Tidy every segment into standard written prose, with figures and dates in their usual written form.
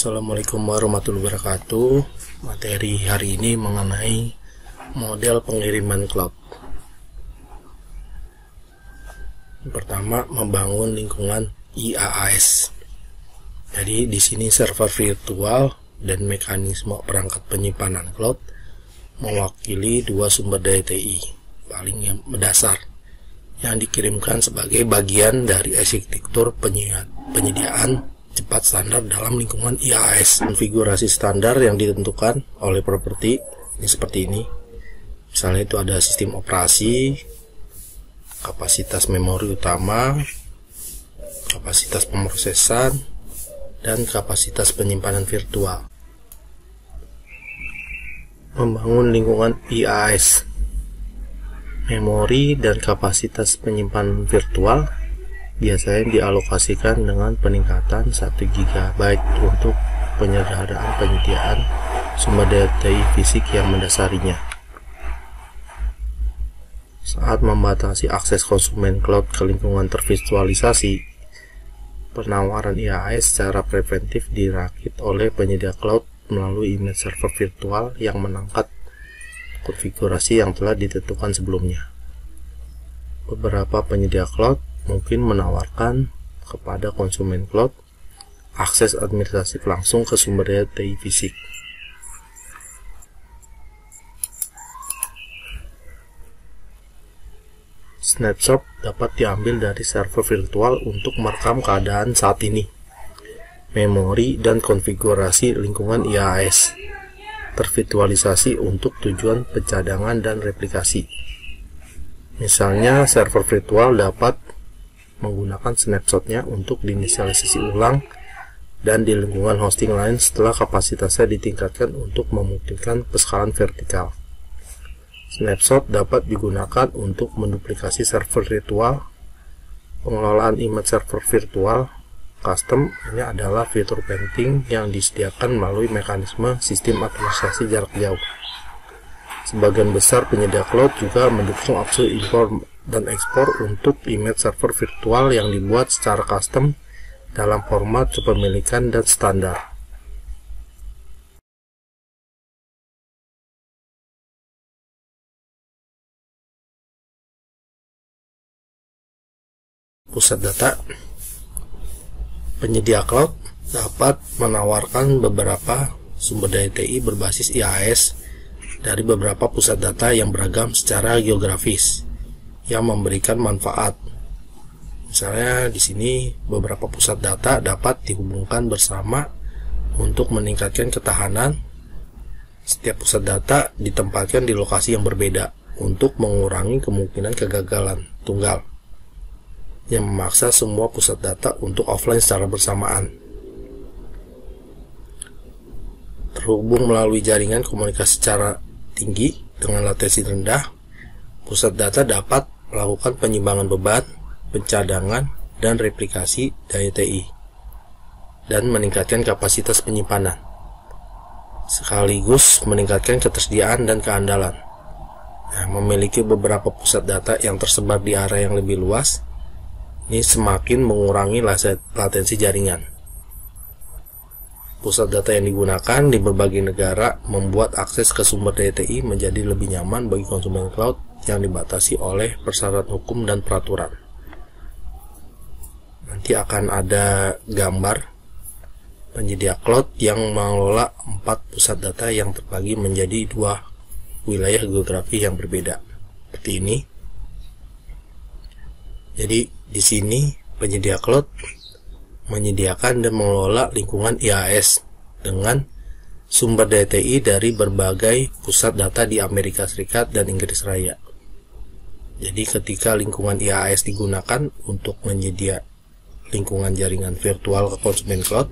Assalamualaikum warahmatullahi wabarakatuh. Materi hari ini mengenai model pengiriman cloud. Pertama, membangun lingkungan IaaS. Jadi di sini server virtual dan mekanisme perangkat penyimpanan cloud mewakili dua sumber daya TI paling yang mendasar yang dikirimkan sebagai bagian dari arsitektur penyediaan cepat standar dalam lingkungan IaaS. Konfigurasi standar yang ditentukan oleh properti ini seperti ini. Misalnya itu ada sistem operasi, kapasitas memori utama, kapasitas pemrosesan, dan kapasitas penyimpanan virtual. Membangun lingkungan IaaS, memori dan kapasitas penyimpanan virtual biasanya dialokasikan dengan peningkatan 1 GB untuk penyederhanaan penyediaan sumber daya TI fisik yang mendasarinya. Saat membatasi akses konsumen cloud ke lingkungan tervirtualisasi, penawaran IaaS secara preventif dirakit oleh penyedia cloud melalui image server virtual yang menangkap konfigurasi yang telah ditentukan sebelumnya. Beberapa penyedia cloud mungkin menawarkan kepada konsumen cloud akses administratif langsung ke sumber daya TI fisik. Snapshot dapat diambil dari server virtual untuk merekam keadaan saat ini, memori dan konfigurasi lingkungan IaaS, tervirtualisasi untuk tujuan pencadangan dan replikasi. Misalnya, server virtual dapat menggunakan snapshotnya untuk diinisialisasi ulang dan di lingkungan hosting lain setelah kapasitasnya ditingkatkan untuk memungkinkan peskalan vertikal. Snapshot dapat digunakan untuk menduplikasi server virtual. Pengelolaan image server virtual custom ini adalah fitur penting yang disediakan melalui mekanisme sistem administrasi jarak jauh. Sebagian besar penyedia cloud juga mendukung opsi impor dan ekspor untuk image server virtual yang dibuat secara custom dalam format kepemilikan dan standar. Pusat data. Penyedia cloud dapat menawarkan beberapa sumber daya TI berbasis IaaS dari beberapa pusat data yang beragam secara geografis yang memberikan manfaat. Misalnya di sini beberapa pusat data dapat dihubungkan bersama untuk meningkatkan ketahanan. Setiap pusat data ditempatkan di lokasi yang berbeda untuk mengurangi kemungkinan kegagalan tunggal yang memaksa semua pusat data untuk offline secara bersamaan. Terhubung melalui jaringan komunikasi secara tinggi dengan latensi rendah, pusat data dapat melakukan penyimbangan beban, pencadangan, dan replikasi daya TI, dan meningkatkan kapasitas penyimpanan, sekaligus meningkatkan ketersediaan dan keandalan. Memiliki beberapa pusat data yang tersebar di area yang lebih luas, ini semakin mengurangi latensi jaringan. Pusat data yang digunakan di berbagai negara membuat akses ke sumber daya TI menjadi lebih nyaman bagi konsumen cloud yang dibatasi oleh persyaratan hukum dan peraturan. Nanti akan ada gambar penyedia cloud yang mengelola 4 pusat data yang terbagi menjadi 2 wilayah geografi yang berbeda. Seperti ini. Jadi di sini penyedia cloud menyediakan dan mengelola lingkungan IaaS dengan sumber daya TI dari berbagai pusat data di Amerika Serikat dan Inggris Raya. Jadi ketika lingkungan IaaS digunakan untuk menyedia lingkungan jaringan virtual ke konsumen cloud,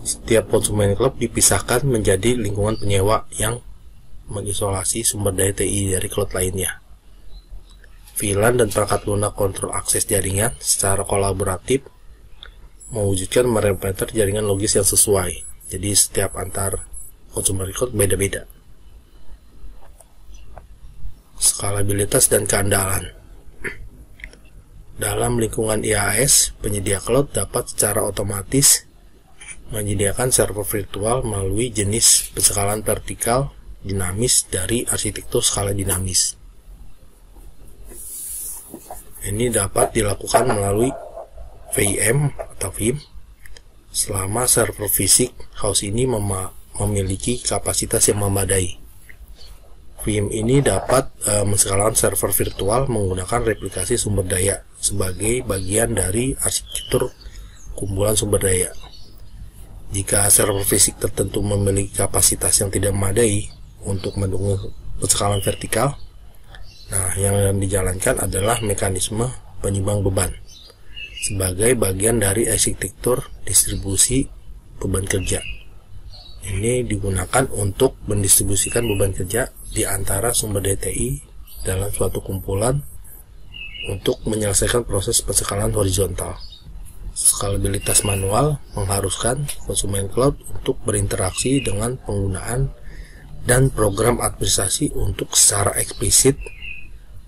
setiap konsumen cloud dipisahkan menjadi lingkungan penyewa yang mengisolasi sumber daya TI dari cloud lainnya. VLAN dan perangkat lunak kontrol akses jaringan secara kolaboratif mewujudkan parameter jaringan logis yang sesuai. Jadi setiap antar konsumen cloud beda-beda. Skalabilitas dan keandalan. Dalam lingkungan IaaS, penyedia cloud dapat secara otomatis menyediakan server virtual melalui jenis pensekalan vertikal dinamis dari arsitektur skala dinamis. Ini dapat dilakukan melalui VIM atau VIM selama server fisik host ini memiliki kapasitas yang memadai. VIM ini dapat menskalakan server virtual menggunakan replikasi sumber daya sebagai bagian dari arsitektur kumpulan sumber daya. Jika server fisik tertentu memiliki kapasitas yang tidak memadai untuk mendukung penskalanan vertikal, yang dijalankan adalah mekanisme penyimbang beban sebagai bagian dari arsitektur distribusi beban kerja. Ini digunakan untuk mendistribusikan beban kerja di antara sumber DTI dalam suatu kumpulan untuk menyelesaikan proses penskalanan horizontal. Skalabilitas manual mengharuskan konsumen cloud untuk berinteraksi dengan penggunaan dan program administrasi untuk secara eksplisit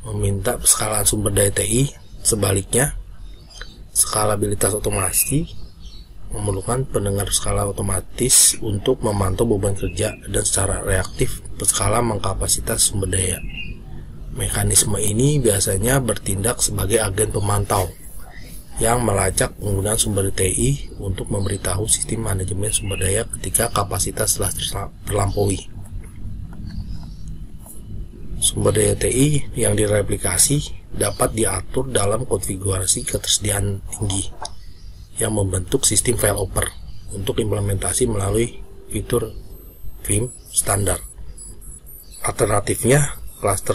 meminta penskalaan sumber daya TI. Sebaliknya, skalabilitas otomasi memerlukan pendengar skala otomatis untuk memantau beban kerja dan secara reaktif berskala mengkapasitas sumber daya. Mekanisme ini biasanya bertindak sebagai agen pemantau yang melacak penggunaan sumber TI untuk memberitahu sistem manajemen sumber daya ketika kapasitas telah terlampaui. Sumber daya TI yang direplikasi dapat diatur dalam konfigurasi ketersediaan tinggi yang membentuk sistem failover untuk implementasi melalui fitur VIM standar. Alternatifnya, klaster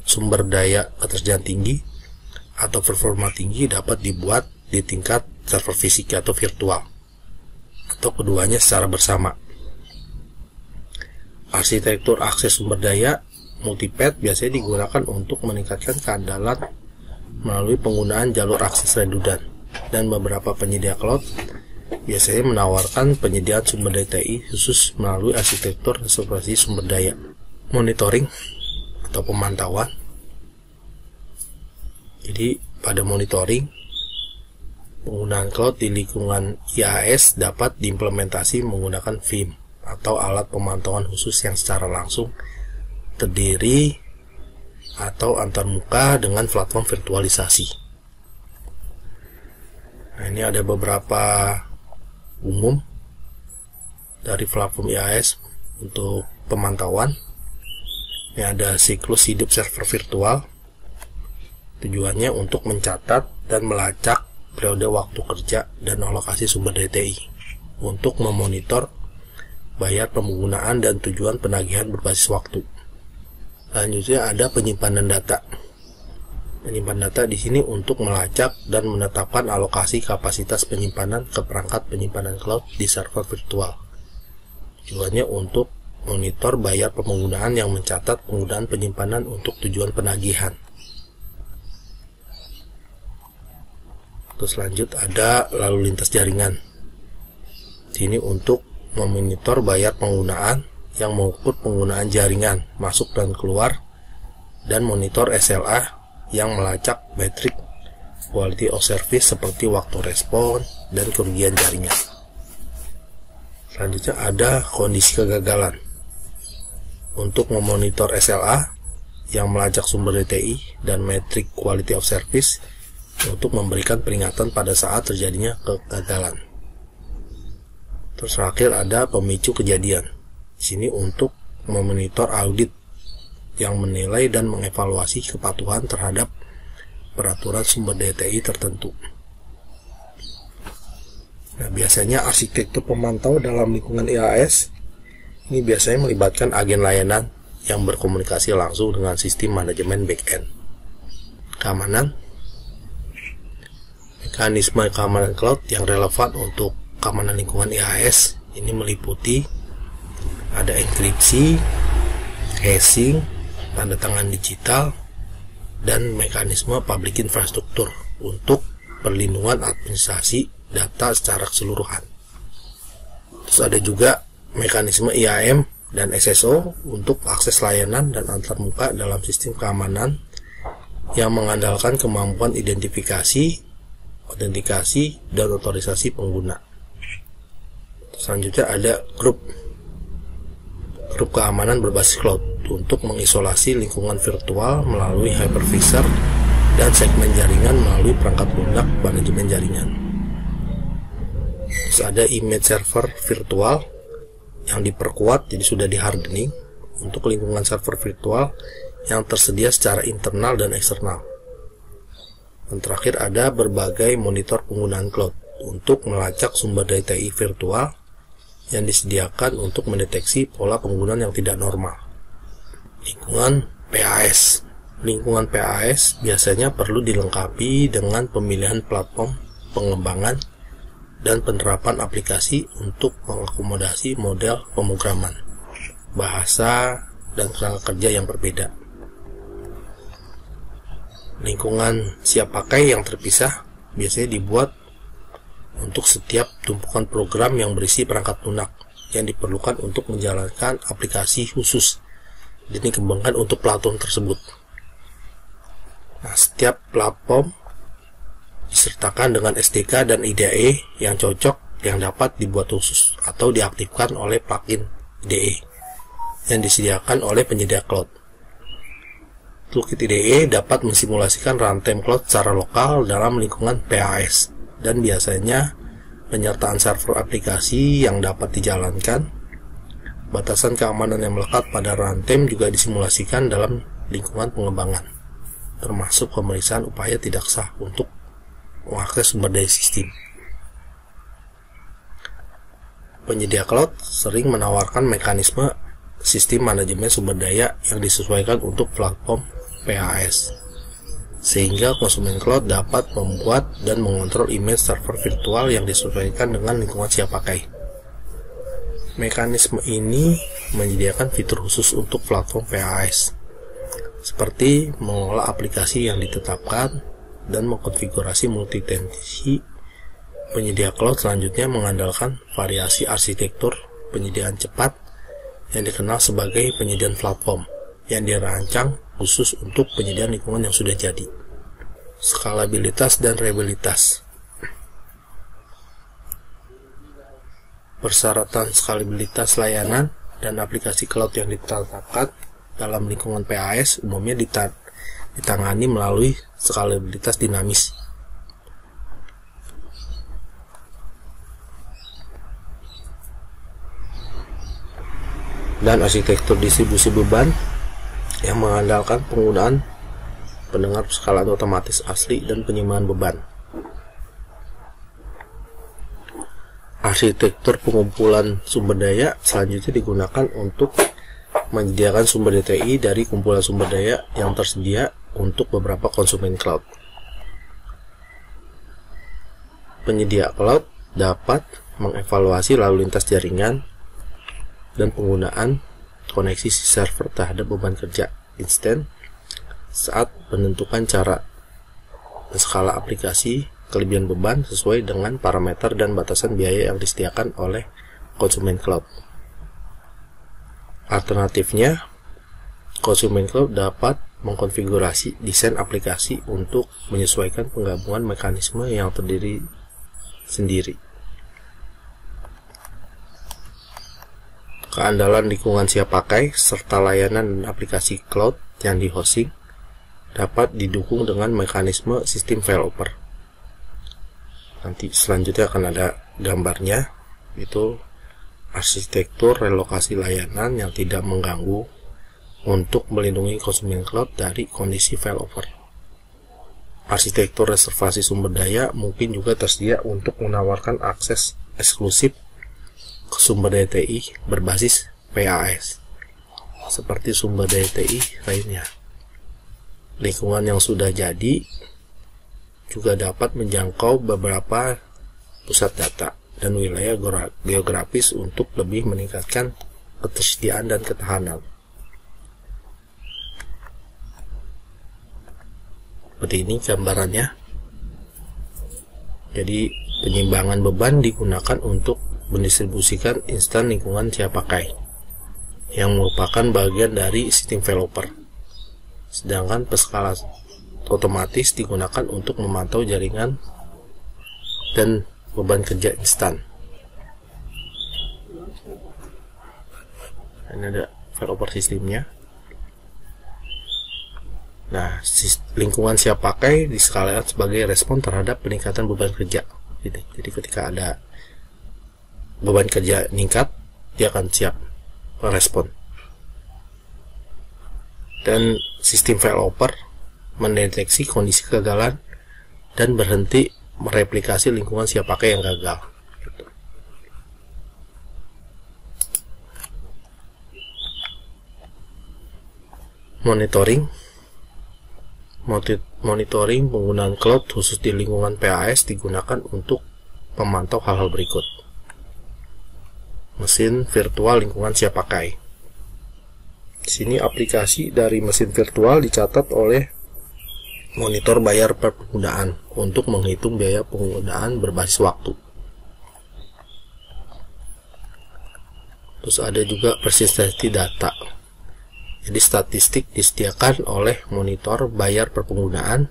sumber daya ketersediaan tinggi atau performa tinggi dapat dibuat di tingkat server fisik atau virtual, atau keduanya secara bersama. Arsitektur akses sumber daya multipath biasanya digunakan untuk meningkatkan keandalan melalui penggunaan jalur akses redundan, dan beberapa penyedia cloud biasanya menawarkan penyediaan sumber daya TI khusus melalui arsitektur seperti sumber daya monitoring atau pemantauan. Jadi pada monitoring, penggunaan cloud di lingkungan IaaS dapat diimplementasi menggunakan VIM atau alat pemantauan khusus yang secara langsung terdiri atau antarmuka dengan platform virtualisasi. Nah, ini ada beberapa umum dari platform IaaS untuk pemantauan. Ini ada siklus hidup server virtual. Tujuannya untuk mencatat dan melacak periode waktu kerja dan alokasi sumber daya TI untuk memonitor bayar penggunaan dan tujuan penagihan berbasis waktu. Selanjutnya ada penyimpanan data. Penyimpan data di sini untuk melacak dan menetapkan alokasi kapasitas penyimpanan ke perangkat penyimpanan cloud di server virtual. Tujuannya untuk monitor bayar penggunaan yang mencatat penggunaan penyimpanan untuk tujuan penagihan. Terus lanjut ada lalu lintas jaringan. Sini untuk memonitor bayar penggunaan yang mengukur penggunaan jaringan masuk dan keluar, dan monitor SLA yang melacak metrik quality of service seperti waktu respon dan kerugian jaringan. Selanjutnya ada kondisi kegagalan. Untuk memonitor SLA yang melacak sumber DTI dan metrik quality of service untuk memberikan peringatan pada saat terjadinya kegagalan. Terus terakhir ada pemicu kejadian. Di sini untuk memonitor audit yang menilai dan mengevaluasi kepatuhan terhadap peraturan sumber daya TI tertentu. Nah, biasanya arsitektur pemantau dalam lingkungan IaaS ini biasanya melibatkan agen layanan yang berkomunikasi langsung dengan sistem manajemen backend. Keamanan. Mekanisme keamanan cloud yang relevan untuk keamanan lingkungan IaaS ini meliputi ada enkripsi, hashing, tanda tangan digital, dan mekanisme public infrastruktur untuk perlindungan administrasi data secara keseluruhan. Terus ada juga mekanisme IAM dan SSO untuk akses layanan dan antarmuka dalam sistem keamanan yang mengandalkan kemampuan identifikasi, autentikasi, dan otorisasi pengguna. Selanjutnya ada grup keamanan berbasis cloud untuk mengisolasi lingkungan virtual melalui hypervisor dan segmen jaringan melalui perangkat lunak manajemen jaringan. Terus ada image server virtual yang diperkuat, jadi sudah di hardening untuk lingkungan server virtual yang tersedia secara internal dan eksternal. Dan terakhir ada berbagai monitor penggunaan cloud untuk melacak sumber daya TI virtual yang disediakan untuk mendeteksi pola penggunaan yang tidak normal. Lingkungan PaaS. Lingkungan PaaS biasanya perlu dilengkapi dengan pemilihan platform pengembangan dan penerapan aplikasi untuk mengakomodasi model pemrograman, bahasa, dan kerangka kerja yang berbeda. Lingkungan siap pakai yang terpisah biasanya dibuat untuk setiap tumpukan program yang berisi perangkat lunak yang diperlukan untuk menjalankan aplikasi khusus dan dikembangkan untuk platform tersebut. Nah, setiap platform disertakan dengan SDK dan IDE yang cocok yang dapat dibuat khusus atau diaktifkan oleh plugin IDE yang disediakan oleh penyedia cloud. Toolkit IDE dapat mensimulasikan runtime cloud secara lokal dalam lingkungan PaaS, dan biasanya penyertaan server aplikasi yang dapat dijalankan. Batasan keamanan yang melekat pada runtime juga disimulasikan dalam lingkungan pengembangan, termasuk pemeriksaan upaya tidak sah untuk mengakses sumber daya sistem. Penyedia cloud sering menawarkan mekanisme sistem manajemen sumber daya yang disesuaikan untuk platform PaaS, sehingga konsumen cloud dapat membuat dan mengontrol image server virtual yang disesuaikan dengan lingkungan siap pakai. Mekanisme ini menyediakan fitur khusus untuk platform PaaS, seperti mengolah aplikasi yang ditetapkan dan mengkonfigurasi multitenancy. Penyedia cloud selanjutnya mengandalkan variasi arsitektur penyediaan cepat yang dikenal sebagai penyediaan platform yang dirancang khusus untuk penyediaan lingkungan yang sudah jadi. Skalabilitas dan reliabilitas. Persyaratan skalabilitas layanan dan aplikasi cloud yang ditetapkan dalam lingkungan PaaS umumnya ditangani melalui skalabilitas dinamis. Dan arsitektur distribusi beban yang mengandalkan penggunaan pendengar skalan otomatis asli dan penyimpanan beban. Arsitektur pengumpulan sumber daya selanjutnya digunakan untuk menyediakan sumber daya TI dari kumpulan sumber daya yang tersedia untuk beberapa konsumen cloud. Penyedia cloud dapat mengevaluasi lalu lintas jaringan dan penggunaan koneksi server terhadap beban kerja instan saat menentukan cara dan skala aplikasi kelebihan beban sesuai dengan parameter dan batasan biaya yang disediakan oleh konsumen cloud. Alternatifnya, konsumen cloud dapat mengkonfigurasi desain aplikasi untuk menyesuaikan penggabungan mekanisme yang terdiri sendiri. Keandalan lingkungan siap pakai serta layanan dan aplikasi cloud yang di-hosting dapat didukung dengan mekanisme sistem failover. Nanti selanjutnya akan ada gambarnya, itu arsitektur relokasi layanan yang tidak mengganggu untuk melindungi konsumen cloud dari kondisi failover. Arsitektur reservasi sumber daya mungkin juga tersedia untuk menawarkan akses eksklusif ke sumber daya TI berbasis PaaS, seperti sumber daya TI lainnya. Lingkungan yang sudah jadi juga dapat menjangkau beberapa pusat data dan wilayah geografis untuk lebih meningkatkan ketersediaan dan ketahanan. Seperti ini gambarannya. Jadi penyimbangan beban digunakan untuk mendistribusikan instan lingkungan siap pakai yang merupakan bagian dari sistem failover. Sedangkan peskala otomatis digunakan untuk memantau jaringan dan beban kerja instan. Ini ada failover sistemnya. Nah, lingkungan siap pakai diskalakan sebagai respon terhadap peningkatan beban kerja. Jadi ketika ada beban kerja meningkat, dia akan siap merespon. Dan sistem failover mendeteksi kondisi kegagalan dan berhenti mereplikasi lingkungan siap pakai yang gagal. Monitoring penggunaan cloud khusus di lingkungan PAS digunakan untuk memantau hal-hal berikut. Mesin virtual lingkungan siap pakai. Di sini aplikasi dari mesin virtual dicatat oleh monitor bayar per penggunaan untuk menghitung biaya penggunaan berbasis waktu. Terus ada juga persistency data. Jadi statistik disediakan oleh monitor bayar per penggunaan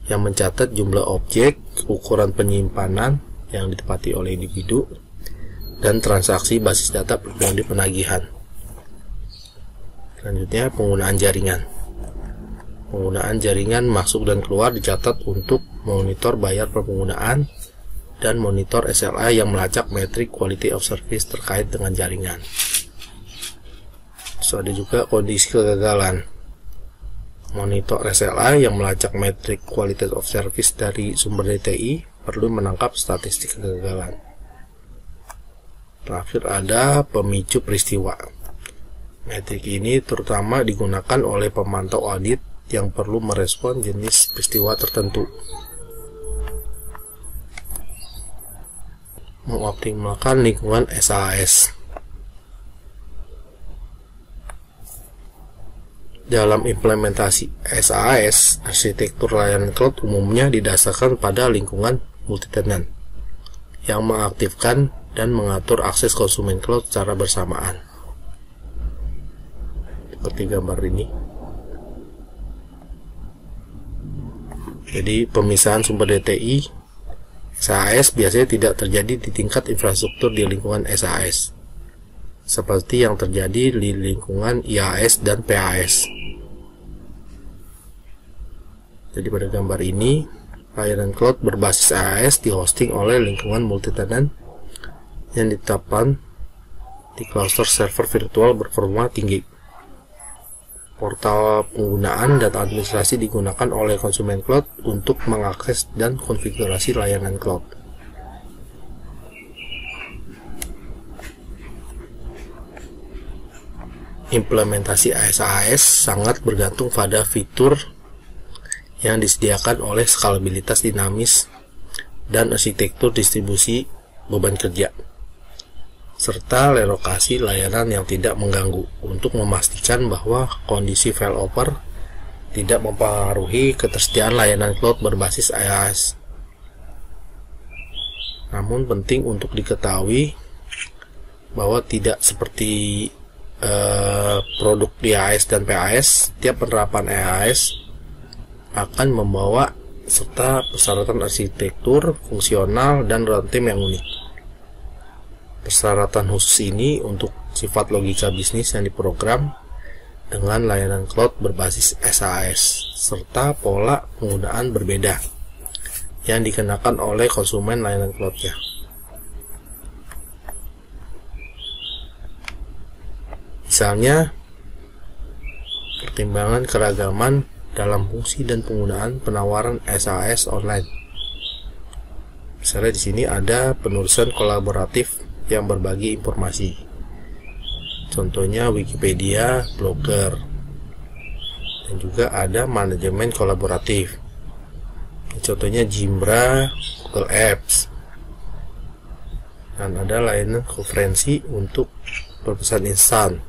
yang mencatat jumlah objek, ukuran penyimpanan yang ditempati oleh individu, dan transaksi basis data periode penagihan. Selanjutnya penggunaan jaringan. Penggunaan jaringan masuk dan keluar dicatat untuk monitor bayar per penggunaan dan monitor SLA yang melacak metrik quality of service terkait dengan jaringan. So, ada juga kondisi kegagalan. Monitor SLA yang melacak metrik quality of service dari sumber DTI perlu menangkap statistik kegagalan. Terakhir ada pemicu peristiwa. Metrik ini terutama digunakan oleh pemantau audit yang perlu merespon jenis peristiwa tertentu. Mengoptimalkan lingkungan SAS. Dalam implementasi SAS, arsitektur layanan cloud umumnya didasarkan pada lingkungan multitenant yang mengaktifkan dan mengatur akses konsumen cloud secara bersamaan. Seperti gambar ini. Jadi pemisahan sumber DTI SAS biasanya tidak terjadi di tingkat infrastruktur di lingkungan SAS, seperti yang terjadi di lingkungan IaaS dan PaaS. Jadi pada gambar ini, layanan cloud berbasis IaaS dihosting oleh lingkungan multitenant yang ditetapkan di cluster server virtual berperforma tinggi. Portal penggunaan dan administrasi digunakan oleh konsumen cloud untuk mengakses dan konfigurasi layanan cloud. Implementasi SAS sangat bergantung pada fitur yang disediakan oleh skalabilitas dinamis dan arsitektur distribusi beban kerja, serta relokasi layanan yang tidak mengganggu untuk memastikan bahwa kondisi failover tidak mempengaruhi ketersediaan layanan cloud berbasis IaaS. Namun penting untuk diketahui bahwa tidak seperti produk IaaS dan PaaS, setiap penerapan IaaS akan membawa serta persyaratan arsitektur, fungsional, dan runtime yang unik. Persyaratan khusus ini untuk sifat logika bisnis yang diprogram dengan layanan cloud berbasis SAS, serta pola penggunaan berbeda yang dikenakan oleh konsumen layanan cloud-nya. Misalnya, pertimbangan keragaman dalam fungsi dan penggunaan penawaran SAS online. Misalnya di sini ada penulisan kolaboratif yang berbagi informasi. Contohnya Wikipedia, Blogger. Dan juga ada manajemen kolaboratif. Contohnya Jimbra, Google Apps. Dan ada layanan konferensi untuk berpesan instan,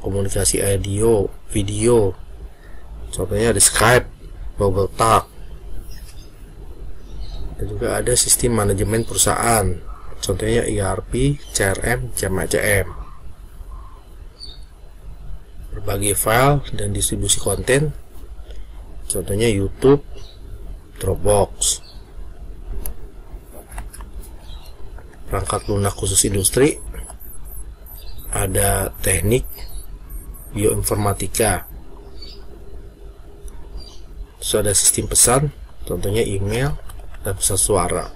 komunikasi audio, video. Contohnya ada Skype, Google Talk. Dan juga ada sistem manajemen perusahaan. Contohnya ERP, CRM, CMACM. Berbagi file dan distribusi konten. Contohnya YouTube, Dropbox. Perangkat lunak khusus industri. ada teknik, bioinformatika, terus ada sistem pesan, contohnya email dan pesan suara.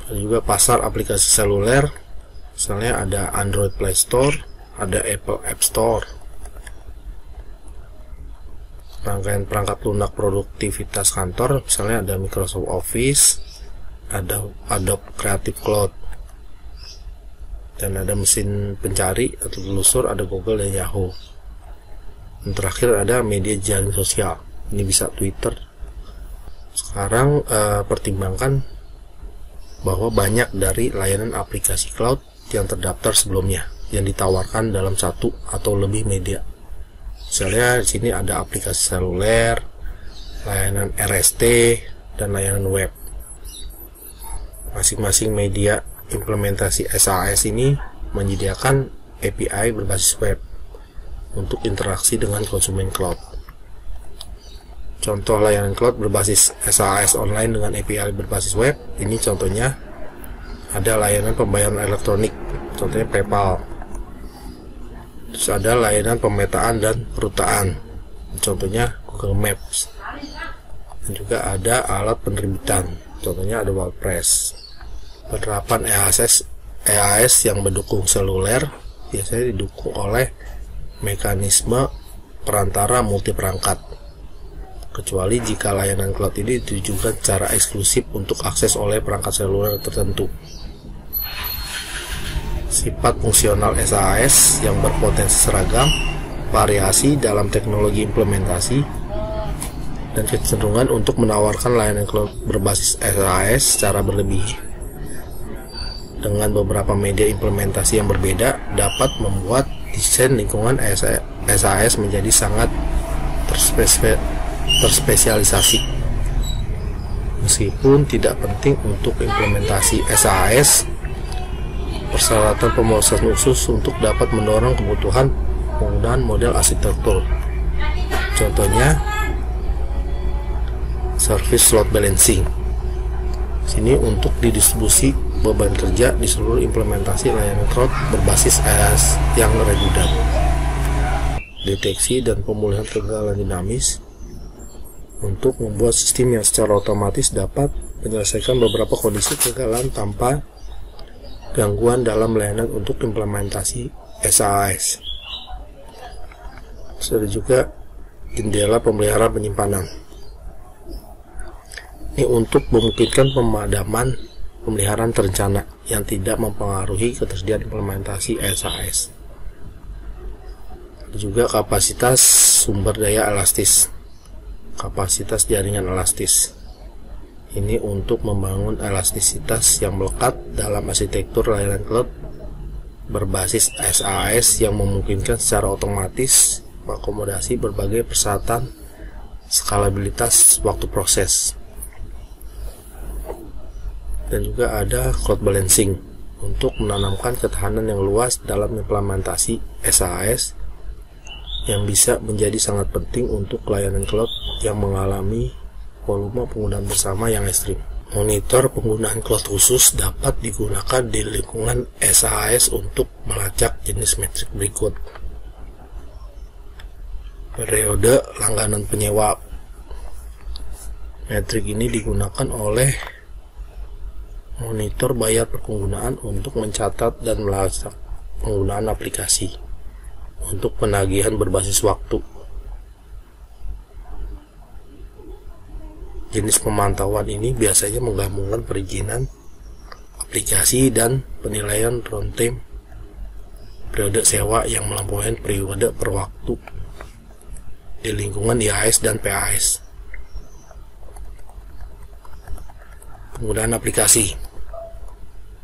Ada juga pasar aplikasi seluler, misalnya ada Android Play Store, ada Apple App Store. Rangkaian perangkat lunak produktivitas kantor, misalnya ada Microsoft Office, ada Adobe Creative Cloud, dan ada mesin pencari atau telusur, ada Google dan Yahoo. Dan terakhir ada media jaring sosial, ini bisa Twitter. Sekarang pertimbangkan bahwa banyak dari layanan aplikasi cloud yang terdaftar sebelumnya yang ditawarkan dalam satu atau lebih media. Misalnya di sini ada aplikasi seluler, layanan RST, dan layanan web. Masing-masing media implementasi SAS ini menyediakan API berbasis web untuk interaksi dengan konsumen cloud. Contoh layanan cloud berbasis SAS online dengan API berbasis web, ini contohnya ada layanan pembayaran elektronik, contohnya PayPal. Terus ada layanan pemetaan dan perutaan, contohnya Google Maps. Dan juga ada alat penerbitan, contohnya ada WordPress. Penerapan EAS yang mendukung seluler biasanya didukung oleh mekanisme perantara multiperangkat, kecuali jika layanan cloud ini ditujukan secara eksklusif untuk akses oleh perangkat seluler tertentu. Sifat fungsional SAS yang berpotensi seragam, variasi dalam teknologi implementasi, dan kecenderungan untuk menawarkan layanan cloud berbasis SAS secara berlebih dengan beberapa media implementasi yang berbeda dapat membuat desain lingkungan SAS menjadi sangat terspesialisasi. Meskipun tidak penting untuk implementasi SAS, persyaratan pemrosesan khusus untuk dapat mendorong kebutuhan penggunaan model arsitektur. Contohnya service load balancing. Sini untuk didistribusi beban kerja di seluruh implementasi layanan cloud berbasis SAS yang redundant. Deteksi dan pemulihan kegagalan dinamis untuk membuat sistem yang secara otomatis dapat menyelesaikan beberapa kondisi kegagalan tanpa gangguan dalam layanan untuk implementasi SAS. Terus ada juga jendela pemeliharaan penyimpanan. Ini untuk memungkinkan pemadaman pemeliharaan terencana yang tidak mempengaruhi ketersediaan implementasi SAS. Ada juga kapasitas sumber daya elastis, kapasitas jaringan elastis. Ini untuk membangun elastisitas yang melekat dalam arsitektur layanan cloud berbasis SAS yang memungkinkan secara otomatis mengakomodasi berbagai persyaratan skalabilitas waktu proses. Dan juga ada cloud balancing untuk menanamkan ketahanan yang luas dalam implementasi SAS yang bisa menjadi sangat penting untuk layanan cloud yang mengalami volume penggunaan bersama yang ekstrim. Monitor penggunaan cloud khusus dapat digunakan di lingkungan SAS untuk melacak jenis metrik berikut. Periode langganan penyewa. Metrik ini digunakan oleh monitor bayar per penggunaan untuk mencatat dan melacak penggunaan aplikasi untuk penagihan berbasis waktu. Jenis pemantauan ini biasanya menggabungkan perizinan aplikasi dan penilaian runtime periode sewa yang melampaui periode per waktu di lingkungan IaaS dan PaaS. Penggunaan aplikasi.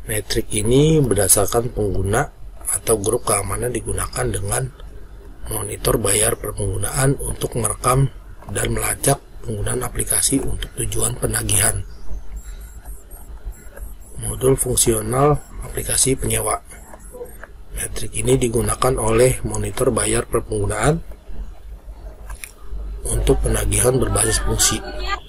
Metrik ini berdasarkan pengguna atau grup keamanan digunakan dengan monitor bayar per penggunaan untuk merekam dan melacak penggunaan aplikasi untuk tujuan penagihan. Modul fungsional aplikasi penyewa. Metrik ini digunakan oleh monitor bayar per penggunaan untuk untuk penagihan berbasis fungsi.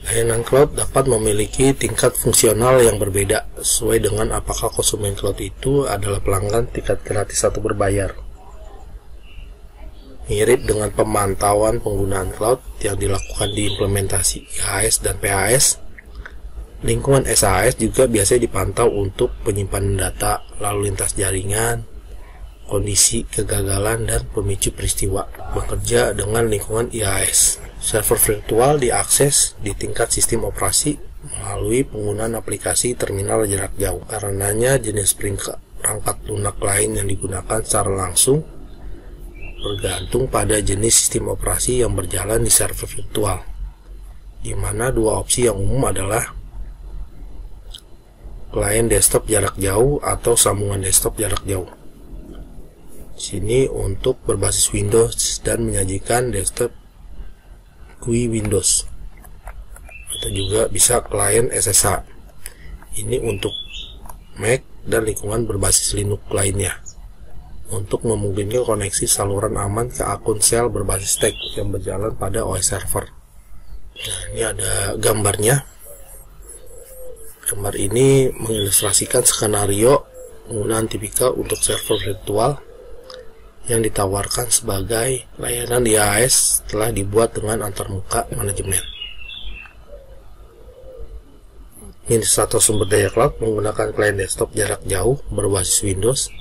Layanan cloud dapat memiliki tingkat fungsional yang berbeda sesuai dengan apakah konsumen cloud itu adalah pelanggan tingkat gratis atau berbayar. Mirip dengan pemantauan penggunaan cloud yang dilakukan di implementasi IaaS dan PaaS, lingkungan SaaS juga biasanya dipantau untuk penyimpanan data, lalu lintas jaringan, kondisi kegagalan, dan pemicu peristiwa. Bekerja dengan lingkungan IaaS, server virtual diakses di tingkat sistem operasi melalui penggunaan aplikasi terminal jarak jauh. Karenanya jenis perangkat lunak lain yang digunakan secara langsung bergantung pada jenis sistem operasi yang berjalan di server virtual, di mana dua opsi yang umum adalah klien desktop jarak jauh atau sambungan desktop jarak jauh. Sini untuk berbasis Windows dan menyajikan desktop GUI Windows, atau juga bisa klien SSH. Ini untuk Mac dan lingkungan berbasis Linux lainnya, untuk memungkinkan koneksi saluran aman ke akun shell berbasis tag yang berjalan pada OS server. Nah, ini ada gambarnya. Gambar ini mengilustrasikan skenario penggunaan tipikal untuk server virtual yang ditawarkan sebagai layanan IaaS telah dibuat dengan antarmuka manajemen. Administrator sumber daya cloud menggunakan klien desktop jarak jauh berbasis Windows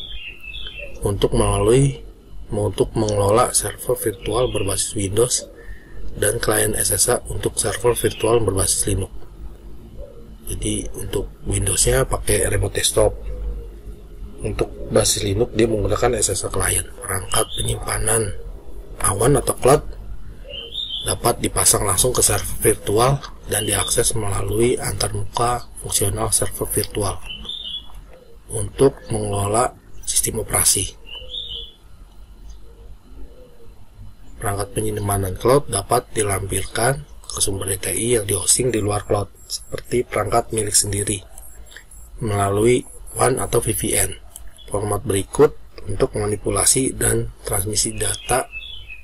untuk mengelola server virtual berbasis Windows dan klien SSH untuk server virtual berbasis Linux. Jadi untuk Windowsnya pakai remote desktop. Untuk basis Linux dia menggunakan SSH client. Perangkat penyimpanan awan atau cloud dapat dipasang langsung ke server virtual dan diakses melalui antarmuka fungsional server virtual untuk mengelola sistem operasi. Perangkat penyimpanan cloud dapat dilampirkan ke sumber DTI yang dihosting di luar cloud, seperti perangkat milik sendiri, melalui WAN atau VPN. Format berikut untuk manipulasi dan transmisi data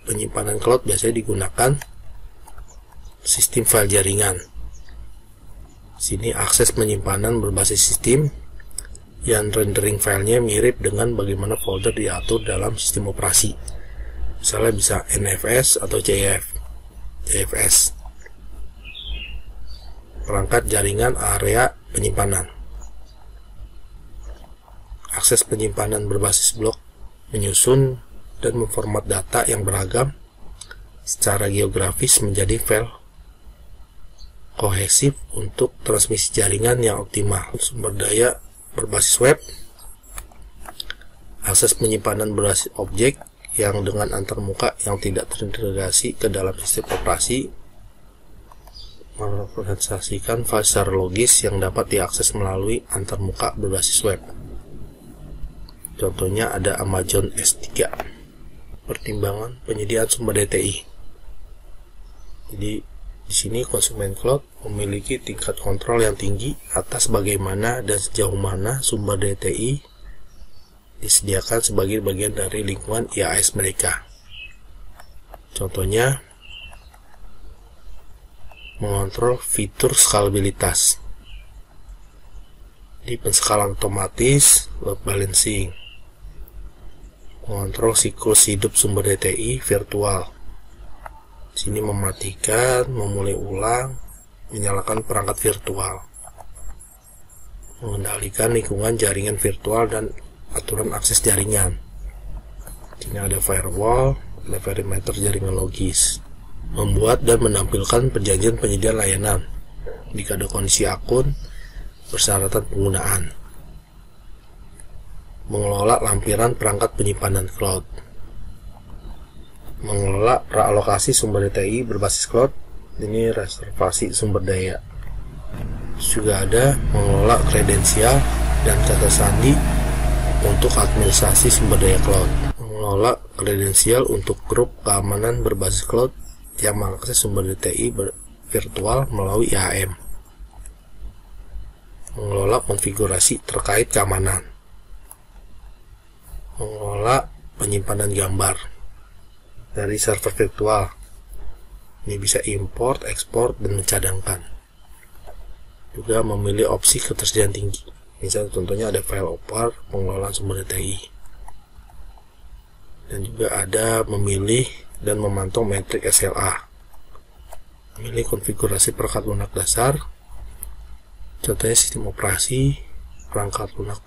penyimpanan cloud biasanya digunakan sistem file jaringan. Sini akses penyimpanan berbasis sistem yang rendering filenya mirip dengan bagaimana folder diatur dalam sistem operasi. Misalnya bisa NFS atau CFS. Perangkat jaringan area penyimpanan. Akses penyimpanan berbasis blok menyusun dan memformat data yang beragam secara geografis menjadi file kohesif untuk transmisi jaringan yang optimal. Sumber daya berbasis web. Akses penyimpanan berbasis objek yang dengan antarmuka yang tidak terintegrasi ke dalam sistem operasi, merepresentasikan file secara logis yang dapat diakses melalui antarmuka berbasis web. Contohnya ada Amazon S3. Pertimbangan penyediaan sumber DTI. Jadi di sini konsumen cloud memiliki tingkat kontrol yang tinggi atas bagaimana dan sejauh mana sumber DTI disediakan sebagai bagian dari lingkungan IaaS mereka. Contohnya mengontrol fitur skalabilitas di penskalalan otomatis, load balancing, mengontrol siklus hidup sumber DTI virtual. Sini mematikan, memulai ulang, menyalakan perangkat virtual, mengendalikan lingkungan jaringan virtual dan aturan akses jaringan. Sini ada firewall, ada perimeter jaringan logis. Membuat dan menampilkan perjanjian penyediaan layanan jika ada kondisi akun, persyaratan penggunaan. Mengelola lampiran perangkat penyimpanan cloud. Mengelola realokasi sumber DTI berbasis cloud. Ini reservasi sumber daya. Juga ada mengelola kredensial dan kata sandi untuk administrasi sumber daya cloud. Mengelola kredensial untuk grup keamanan berbasis cloud yang mengakses sumber DTI virtual melalui IAM. Mengelola konfigurasi terkait keamanan. Mengelola penyimpanan gambar dari server virtual. Ini bisa import, ekspor, dan mencadangkan. Juga memilih opsi ketersediaan tinggi. Misalnya contohnya ada file opar, pengelolaan sumber data TI. Dan juga ada memilih dan memantau metrik SLA. Memilih konfigurasi perangkat lunak dasar. Contohnya sistem operasi, perangkat lunak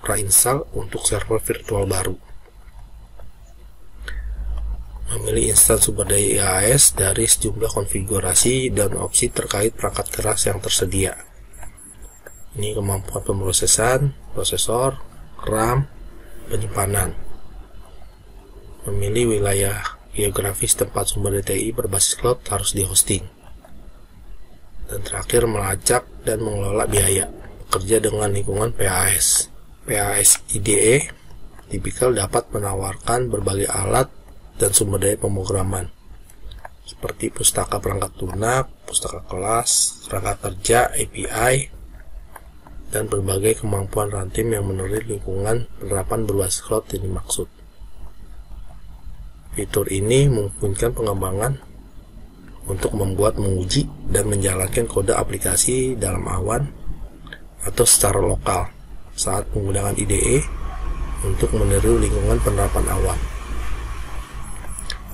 pra-install untuk server virtual baru. Memilih instansi sumber daya IaaS dari sejumlah konfigurasi dan opsi terkait perangkat keras yang tersedia. Ini kemampuan pemrosesan, prosesor, RAM, penyimpanan. Memilih wilayah geografis tempat sumber data TI berbasis cloud harus di hosting. Dan terakhir melacak dan mengelola biaya, bekerja dengan lingkungan PaaS. PaaS IDE tipikal dapat menawarkan berbagai alat dan sumber daya pemrograman seperti pustaka perangkat lunak, pustaka kelas, kerangka kerja, API, dan berbagai kemampuan runtime yang menurut lingkungan penerapan berbasis cloud yang dimaksud. Fitur ini memungkinkan pengembangan untuk membuat, menguji, dan menjalankan kode aplikasi dalam awan atau secara lokal saat menggunakan IDE untuk meniru lingkungan penerapan awan.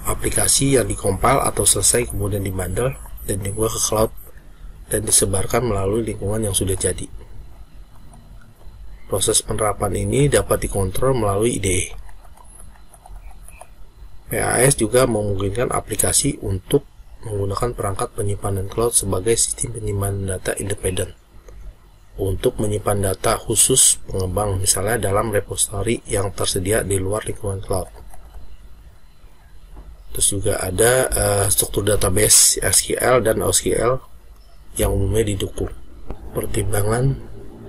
Aplikasi yang dikompil atau selesai kemudian dibundle dan dibuat ke cloud dan disebarkan melalui lingkungan yang sudah jadi. Proses penerapan ini dapat dikontrol melalui IDE. PaaS juga memungkinkan aplikasi untuk menggunakan perangkat penyimpanan cloud sebagai sistem penyimpanan data independen untuk menyimpan data khusus pengembang, misalnya dalam repository yang tersedia di luar lingkungan cloud. Terus juga ada struktur database SQL dan OSQL yang umumnya didukung. Pertimbangan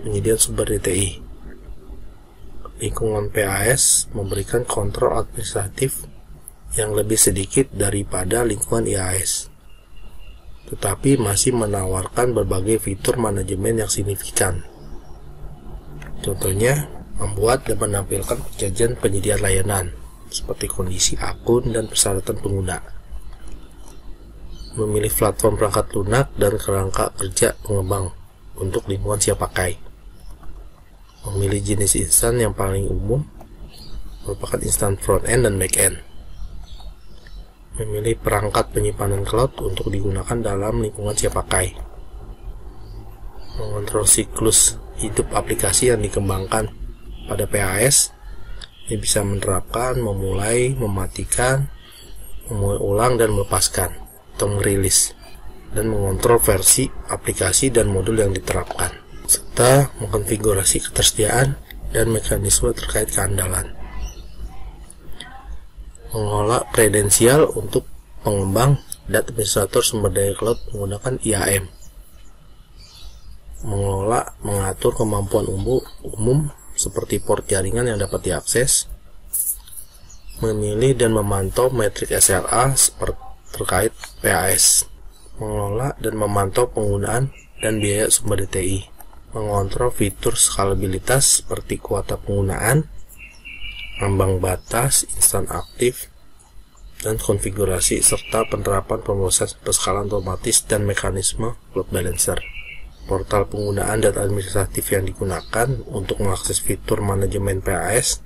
penyediaan sumber data TI. Lingkungan PaaS memberikan kontrol administratif yang lebih sedikit daripada lingkungan IaaS, tetapi masih menawarkan berbagai fitur manajemen yang signifikan. Contohnya, membuat dan menampilkan perjanjian penyediaan layanan, seperti kondisi akun dan persyaratan pengguna. Memilih platform perangkat lunak dan kerangka kerja pengembang untuk lingkungan siap pakai. Memilih jenis instan yang paling umum merupakan instan front-end dan back-end. Memilih perangkat penyimpanan cloud untuk digunakan dalam lingkungan siap pakai. Mengontrol siklus hidup aplikasi yang dikembangkan pada PaaS. Ini bisa menerapkan, memulai, mematikan, memulai ulang dan melepaskan atau merilis, dan mengontrol versi aplikasi dan modul yang diterapkan, serta mengkonfigurasi ketersediaan dan mekanisme terkait keandalan. Mengelola kredensial untuk pengembang dan administrator sumber daya cloud menggunakan IAM. Mengelola, mengatur kemampuan umum seperti port jaringan yang dapat diakses, memilih dan memantau metrik SLA terkait PaaS, mengelola dan memantau penggunaan dan biaya sumber data TI, mengontrol fitur skalabilitas seperti kuota penggunaan, ambang batas, instan aktif, dan konfigurasi serta penerapan pemrosesan berskala otomatis dan mekanisme load balancer. Portal penggunaan dan administratif yang digunakan untuk mengakses fitur manajemen PaaS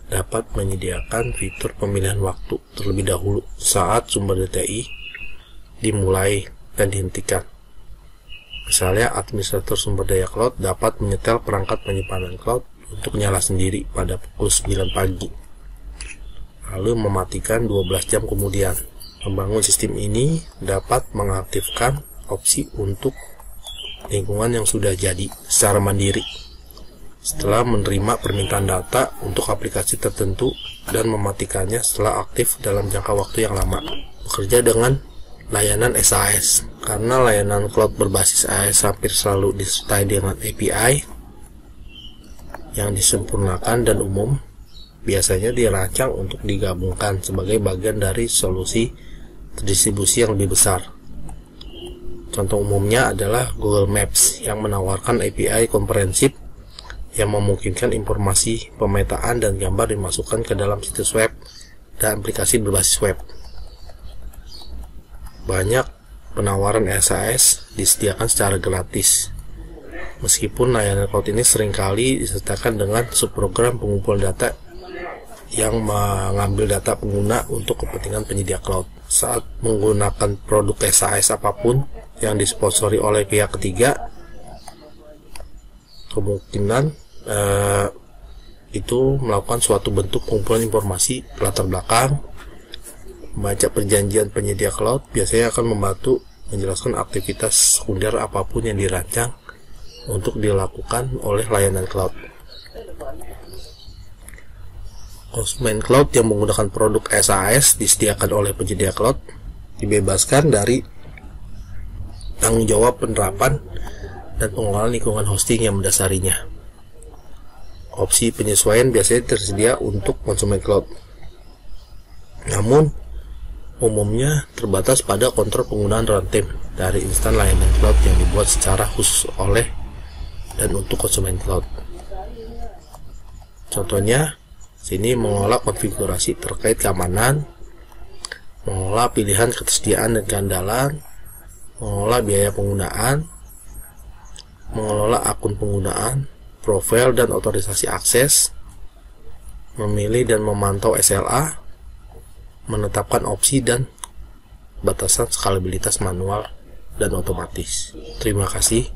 dapat menyediakan fitur pemilihan waktu terlebih dahulu saat sumber data TI dimulai dan dihentikan. Misalnya, administrator sumber daya cloud dapat menyetel perangkat penyimpanan cloud untuk nyala sendiri pada pukul 9 pagi, lalu mematikan 12 jam kemudian. Membangun sistem ini dapat mengaktifkan opsi untuk lingkungan yang sudah jadi secara mandiri setelah menerima permintaan data untuk aplikasi tertentu dan mematikannya setelah aktif dalam jangka waktu yang lama. Bekerja dengan layanan SaaS, karena layanan cloud berbasis SaaS hampir selalu disertai dengan API yang disempurnakan dan umum, biasanya dirancang untuk digabungkan sebagai bagian dari solusi terdistribusi yang lebih besar. Contoh umumnya adalah Google Maps yang menawarkan API komprehensif yang memungkinkan informasi pemetaan dan gambar dimasukkan ke dalam situs web dan aplikasi berbasis web. banyak penawaran SAS disediakan secara gratis. Meskipun layanan cloud ini seringkali disertakan dengan subprogram pengumpulan data yang mengambil data pengguna untuk kepentingan penyedia cloud. Saat menggunakan produk SAS apapun yang disponsori oleh pihak ketiga, kemungkinan itu melakukan suatu bentuk pengumpulan informasi latar belakang. Membaca perjanjian penyedia cloud biasanya akan membantu menjelaskan aktivitas sekunder apapun yang dirancang untuk dilakukan oleh layanan cloud. Konsumen cloud yang menggunakan produk SAS disediakan oleh penyedia cloud dibebaskan dari tanggung jawab penerapan dan pengelolaan lingkungan hosting yang mendasarinya. Opsi penyesuaian biasanya tersedia untuk konsumen cloud, namun umumnya terbatas pada kontrol penggunaan runtime dari instan layanan cloud yang dibuat secara khusus oleh dan untuk konsumen cloud. Contohnya, sini mengolah konfigurasi terkait keamanan, mengolah pilihan ketersediaan dan keandalan, mengolah biaya penggunaan, mengelola akun penggunaan, profil dan otorisasi akses, memilih dan memantau SLA, menetapkan opsi dan batasan skalabilitas manual dan otomatis. Terima kasih.